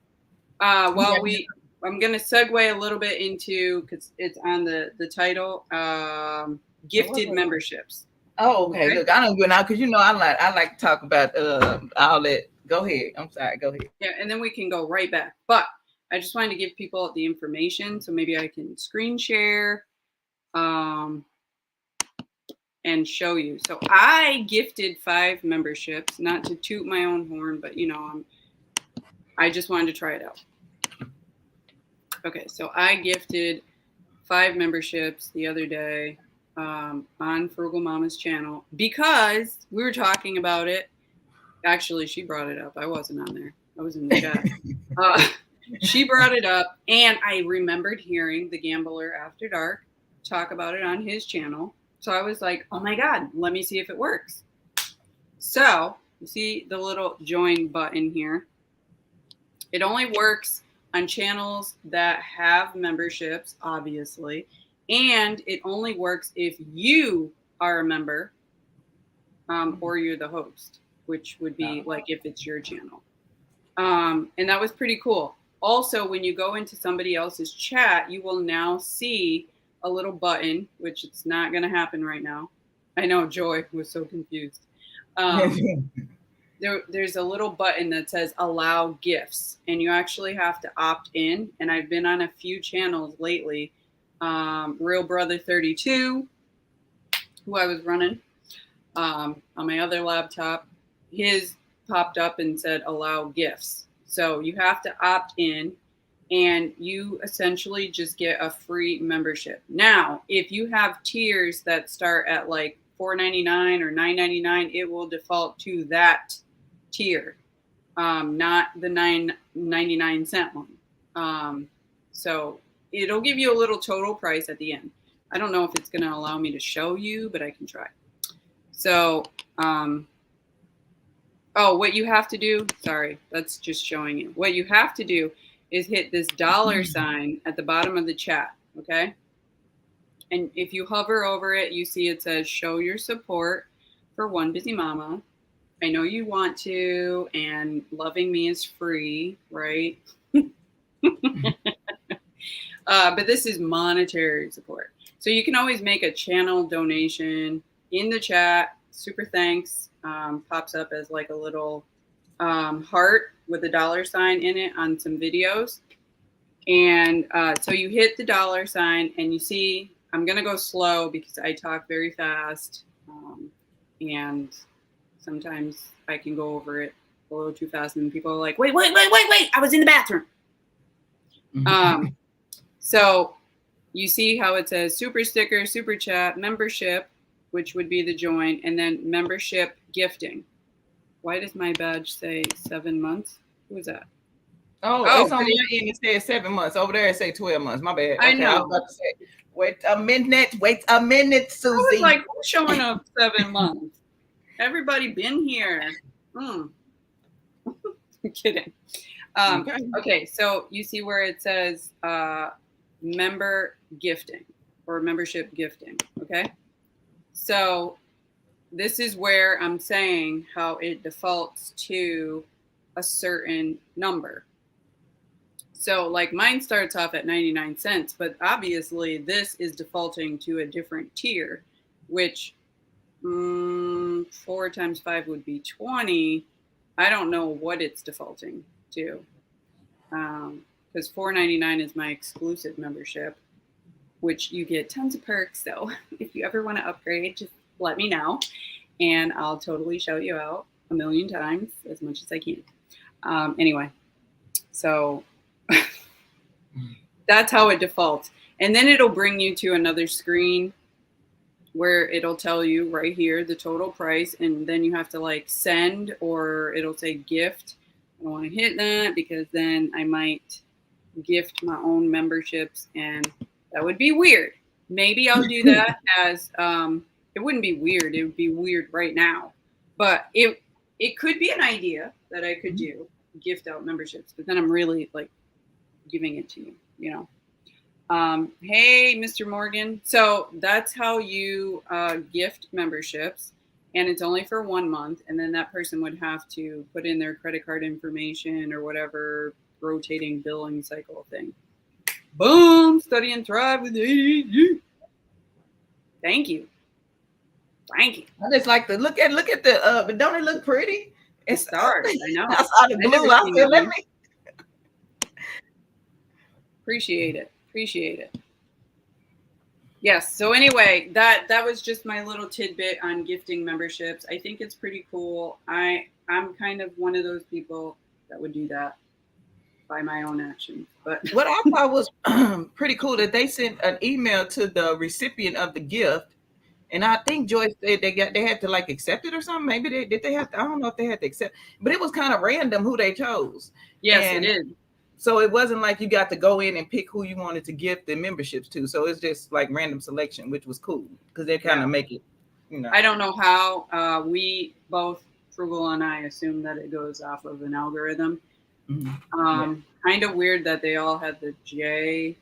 I'm gonna segue a little bit into, because it's on the title, gifted memberships. Oh, okay. Look, I don't go now because I like to talk about all that. Go ahead. I'm sorry. Go ahead. Yeah, and then we can go right back. But I just wanted to give people the information, so maybe I can screen share. And show you. So I gifted 5 memberships, not to toot my own horn, but I just wanted to try it out. Okay, so I gifted 5 memberships the other day on Frugal Mama's channel because we were talking about it. Actually, she brought it up. I wasn't on there. I was in the chat. She brought it up, and I remembered hearing the Gambler After Dark talk about it on his channel. So I was like, oh my God, let me see if it works. So you see the little join button here. It only works on channels that have memberships, obviously. And it only works if you are a member or you're the host, which would be like if it's your channel. And that was pretty cool. Also, when you go into somebody else's chat, you will now see a little button, which it's not going to happen right now. I know Joy was so confused. There's a little button that says allow gifts, and you actually have to opt in. And I've been on a few channels lately. Real Brother 32 who I was running on my other laptop, his popped up and said allow gifts. So you have to opt in and you essentially just get a free membership. Now, if you have tiers that start at like $4.99 or $9.99, it will default to that tier, not the $9.99 one. So it'll give you a little total price at the end. I don't know if it's going to allow me to show you, but I can try. So, what you have to do, sorry, that's just showing you. What you have to do is hit this $sign at the bottom of the chat, okay? And if you hover over it, you see it says show your support for One Busy Mama. I know you want to, and loving me is free, right? But this is monetary support. So you can always make a channel donation in the chat. Super thanks pops up as like a little heart with a $sign in it on some videos. And so you hit the $sign and you see, I'm going to go slow because I talk very fast. And sometimes I can go over it a little too fast and people are like, wait, I was in the bathroom. So you see how it says super sticker, super chat, membership, which would be the join, and then membership gifting. Why does my badge say 7 months? Who is that? Oh, it's on my end. It says 7 months. Over there, it says 12 months. My bad. Okay, I know. I was about to say, wait a minute, Susie. I was like, who's showing up 7 months? Everybody been here. I'm kidding. Okay, so you see where it says member gifting or membership gifting, okay? So this is where I'm saying how it defaults to a certain number. So like mine starts off at 99 cents, but obviously this is defaulting to a different tier, which 4 times 5 would be 20. I don't know what it's defaulting to. Because $4.99 is my exclusive membership, which you get tons of perks. So if you ever want to upgrade, just let me know and I'll totally show you out 1,000,000 times as much as I can. Anyway, so that's how it defaults. And then it'll bring you to another screen where it'll tell you right here the total price. And then you have to like send, or it'll say gift. I don't want to hit that because then I might gift my own memberships and that would be weird. Maybe I'll do that as it wouldn't be weird. It would be weird right now, but it could be an idea that I could do, gift out memberships, but then I'm really like giving it to you, you know. Hey, Mr. Morgan. So that's how you gift memberships, and it's only for 1 month. And then that person would have to put in their credit card information or whatever rotating billing cycle thing. Boom! Study and thrive with ADHD. Thank you. Thank you. I just like to look at the. But don't it look pretty? It's stars. I know. I saw the blue. I feel let me. Appreciate it. Yes. So anyway, that was just my little tidbit on gifting memberships. I think it's pretty cool. I'm kind of one of those people that would do that by my own actions. But what I thought was pretty cool that they sent an email to the recipient of the gift, and I think Joyce said they had to like accept it or something. Maybe they have to. I don't know if they had to accept, but it was kind of random who they chose. Yes, it is. So it wasn't like you got to go in and pick who you wanted to gift the memberships to. So it's just like random selection, which was cool because they kind of make it, you know. I don't know how we both, Frugal and I, assume that it goes off of an algorithm. Kind of weird that they all had the J.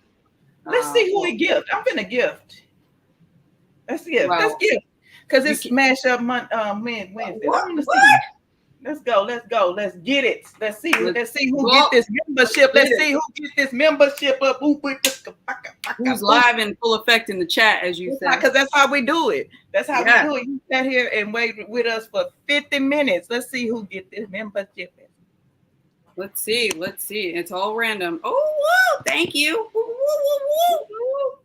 Let's see who we gift. I'm gonna gift. Let's gift. Let's gift. Because it's Smash Up Wednesday. Let's go. Let's get it. Let's see who get this membership. Let's see who get this membership up. Who's live in full effect in the chat, as you said. Because that's how we do it. That's how we do it. You sat here and waited with us for 50 minutes. Let's see who get this membership. Let's see. It's all random. Oh, whoa, thank you. Woo.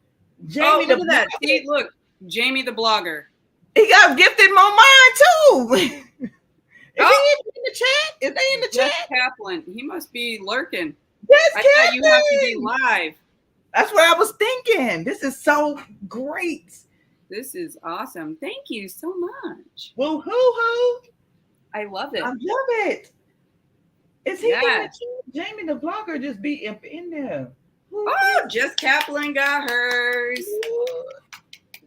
Jamie, look at that. See, look, Jamie the blogger. He got gifted more mine too. Is Oh, he in the chat? Is they in the Jeff chat? Kaplan. He must be lurking. Yes, I thought you have to be Captain. live. That's what I was thinking. This is so great. This is awesome. Thank you so much. Woo hoo hoo. I love it. I love it. Is he in the Yes. chat? Jamie the blogger just be in there. Oh, Jess Kaplan got hers.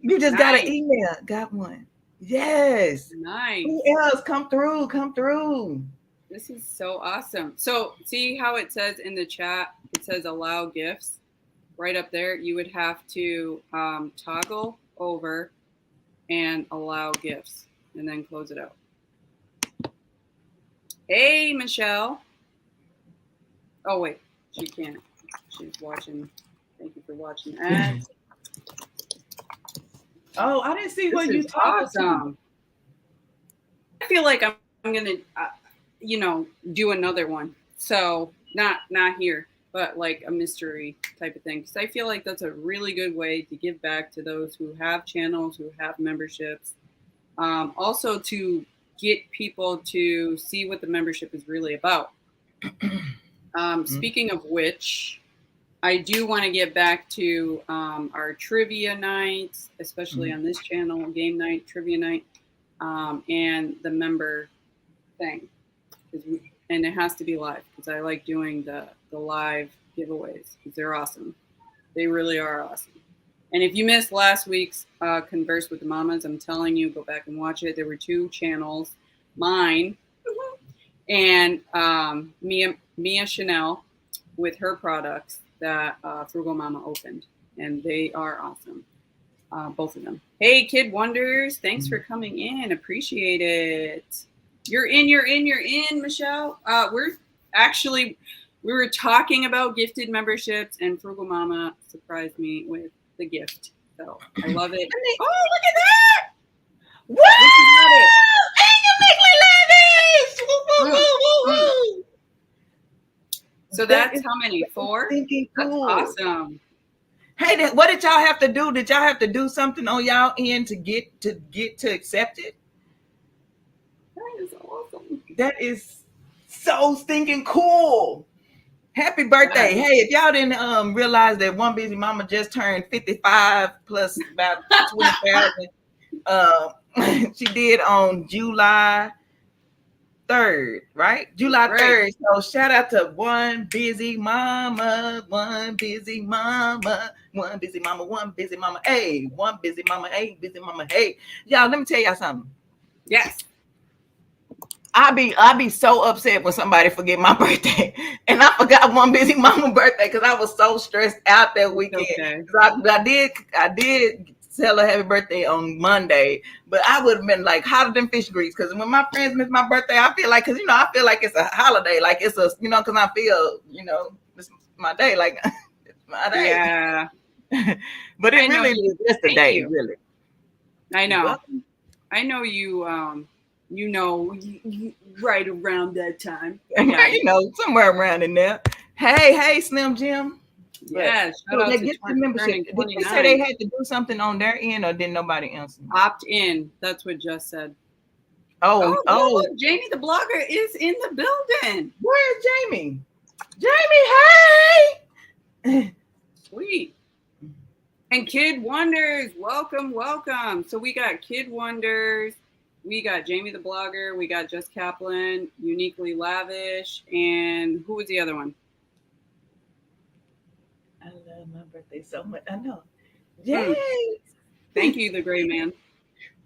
You just got an Nice. email. Got one. Yes. Nice. Who else? Come through. Come through. This is so awesome. So see how it says in the chat, it says allow gifts right up there. You would have to toggle over and allow gifts and then close it out. Hey, Michelle. Oh, wait, she can't. She's watching. Thank you for watching ads. Oh, I didn't see This what you is talking awesome. I feel like I'm gonna, do another one. So not here, but like a mystery type of thing. Because I feel like that's a really good way to give back to those who have channels, who have memberships. Also to get people to see what the membership is really about. Speaking of which, I do want to get back to our trivia nights, especially on this channel, game night, trivia night, and the member thing. And it has to be live because I like doing the live giveaways because they're awesome. They really are awesome. And if you missed last week's Converse with the Mamas, I'm telling you, go back and watch it. There were 2 channels, mine and Mia Chanel with her products that Frugal Mama opened. And they are awesome, both of them. Hey, Kid Wonders, thanks for coming in. Appreciate it. You're in, Michelle. We were talking about gifted memberships, and Frugal Mama surprised me with the gift. So I love it. Oh, look at that! Wow! And you make me lavish! So that's how many? 4? That's cool. awesome. Hey, what did y'all have to do? Did y'all have to do something on y'all end to get to accept it? That is awesome. That is so stinking cool. Happy birthday. Yeah. Hey, if y'all didn't realize that One Busy Mama just turned 55 plus about 20,000. She did on July 3rd, right? July 3rd. So shout out to One Busy Mama, One Busy Mama, One Busy Mama, One Busy Mama. Hey, One Busy Mama, hey, Busy Mama, hey. Y'all, let me tell y'all something. Yes. I be so upset when somebody forget my birthday, and I forgot One Busy Mama birthday because I was so stressed out that weekend. Okay. I did tell her happy birthday on Monday, but I would have been like hotter than fish grease because when my friends miss my birthday, I feel like I feel like it's a holiday, like it's a because I feel it's my day, like it's my day. Yeah. But it really is just a day, really. I know. I know you. You right around that time. Somewhere around in there. Hey, Slim Jim. Yeah, shout out they to get the membership. Did they say they had to do something on their end, or did nobody answer? Opt in. That's what Jess said. Oh! Look, Jamie the blogger is in the building. Where's Jamie? Jamie, hey! Sweet. And Kid Wonders, welcome. So we got Kid Wonders. We got Jamie the blogger. We got Jess Kaplan, Uniquely Lavish, and who was the other one? I love my birthday so much. I know. Yay! Thank you, the gray man.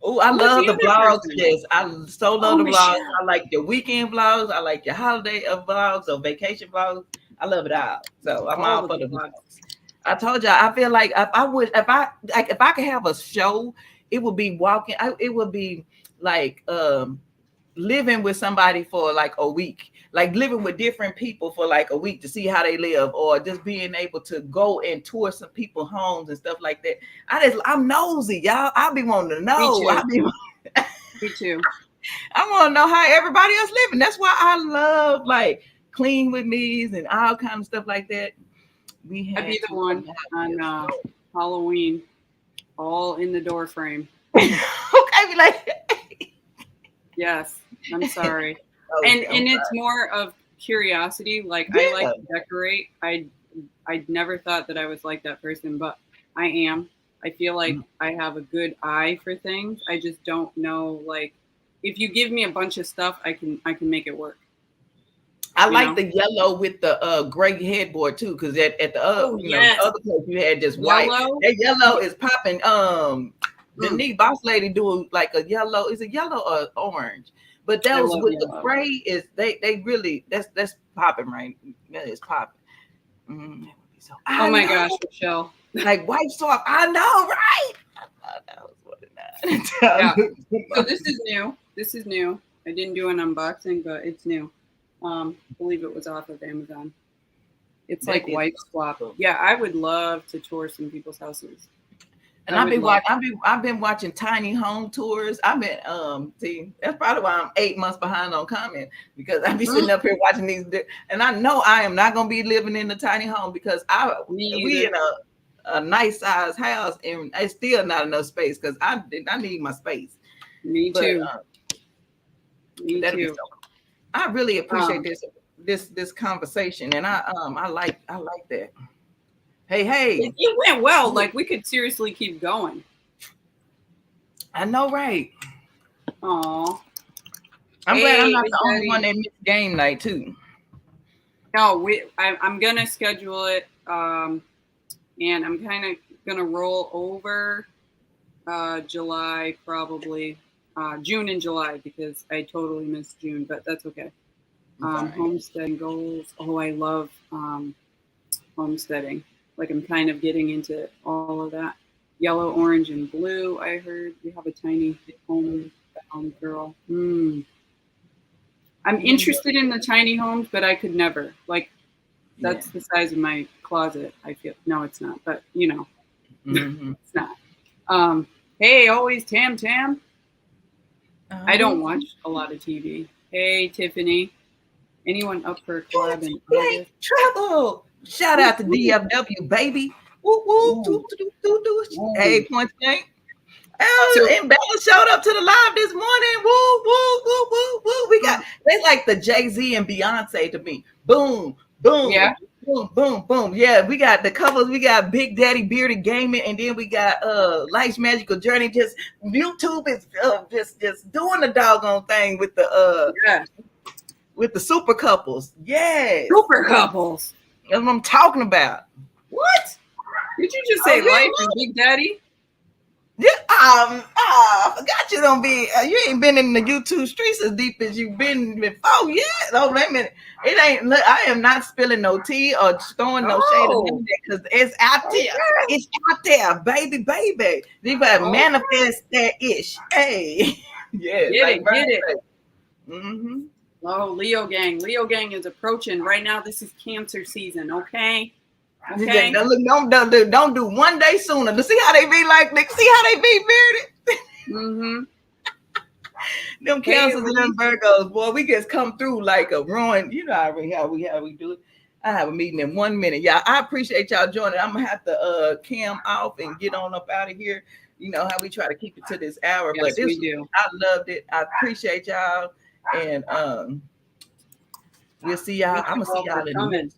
Oh, I love the vlogs. Yes, I so love the vlogs. I like your weekend vlogs. I like your holiday vlogs or vacation vlogs. I love it all. So I'm all for the vlogs. I told y'all, I feel like if I could have a show, it would be walking. It would be like living with somebody for like a week, like living with different people for like a week to see how they live, or just being able to go and tour some people's homes and stuff like that. I'm nosy, y'all. I be wanting to know. Me too. I want to know how everybody else living. That's why I love like clean with me's and all kind of stuff like that. I'd be the one on Halloween, all in the door frame. Okay, be like, Yes, I'm sorry. okay, And it's more of curiosity. Like I like to decorate. I never thought that I was like that person, but I am. I feel like I have a good eye for things. I just don't know, like, if you give me a bunch of stuff, I can make it work. I like the yellow with the gray headboard too, because at the other, the other place you had just white. Yellow? That yellow is popping. The new boss lady do like a yellow. Is it yellow or orange? But those with the gray is they really that's popping right. That is popping. So, oh my gosh, Michelle! Like white soft. I know, right? That was what it yeah. So this is new. This is new. I didn't do an unboxing, but it's new. I believe it was off of Amazon. It's like white swap. Yeah, I would love to tour some people's houses. And I've been watching tiny home tours. I've been see, that's probably why I'm 8 months behind on comment, because I be sitting up here watching these, and I know I am not gonna be living in the tiny home because we in a nice size house and it's still not enough space because I need my space. Me too. Me too. I really appreciate this conversation, and I like that. Hey. It went well. Like we could seriously keep going. I know, right? Aw. I'm glad I'm not the only one that missed game night too. No, I'm gonna schedule it, and I'm kind of gonna roll over July, probably June and July, because I totally missed June, but that's okay. Homesteading goals. Oh, I love homesteading. Like I'm kind of getting into all of that. Yellow, orange, and blue. I heard we have a tiny home girl. I'm interested in the tiny homes, but I could never. Like that's the size of my closet. I feel. No, it's not. But it's not. Hey, always Tam. I don't watch a lot of TV. Hey, Tiffany. Anyone up for a collab in August? Trouble. Shout out to DFW, baby. Woo woo. Hey, point blank. And Bella showed up to the live this morning. Woo. We got they like the Jay-Z and Beyonce to me. Boom. Yeah. Boom. Yeah, we got the covers. We got Big Daddy Bearded Gaming, and then we got Life's Magical Journey. Just YouTube is just doing the doggone thing with the with the super couples. Yes. Super couples. That's what I'm talking about. What? Did you just say Life and Big Daddy? Yeah, I forgot you don't be. You ain't been in the YouTube streets as deep as you've been before yet. Oh, wait a minute. It ain't. Look, I am not spilling no tea or throwing no shade of that because it's out there. Yeah. It's out there, baby. You better manifest that ish. Hey, yeah, get it. Mm-hmm. Oh, Leo gang is approaching right now. This is Cancer season. Okay. Don't do one day sooner. To see how they be like. See how they be bearded. Mm-hmm. Them Cancers and them Virgos, boy, we just come through like a ruin. You know how we do it. I have a meeting in 1 minute. Yeah, I appreciate y'all joining. I'm gonna have to cam off and get on up out of here. You know how we try to keep it to this hour, yes, but we do. I loved it. I appreciate y'all, and we'll see y'all. I'm gonna see y'all in a minute.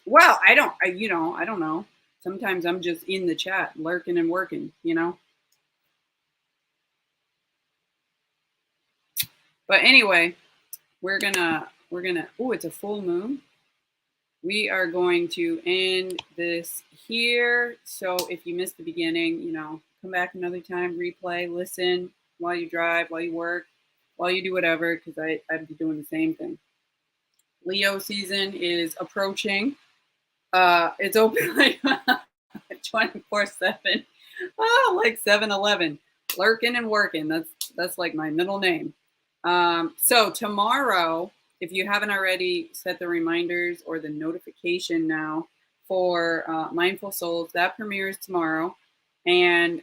Well, I don't know. Sometimes I'm just in the chat, lurking and working, But anyway, we're gonna. Oh, it's a full moon. We are going to end this here. So if you missed the beginning, come back another time, replay, listen while you drive, while you work, while you do whatever, because I'd be doing the same thing. Leo season is approaching. It's open like 24/7. Oh, like 7-Eleven. Lurking and working. That's like my middle name. So tomorrow, if you haven't already set the reminders or the notification now for Mindful Souls, that premieres tomorrow. And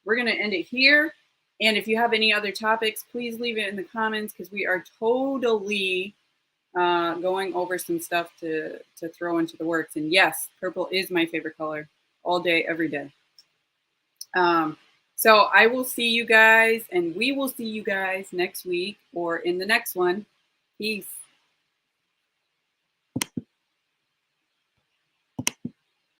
we're going to end it here. And if you have any other topics, please leave it in the comments because we are totally going over some stuff to throw into the works. And yes, purple is my favorite color. all day, every day. So I will see you guys, and we will see you guys next week or in the next one. Peace.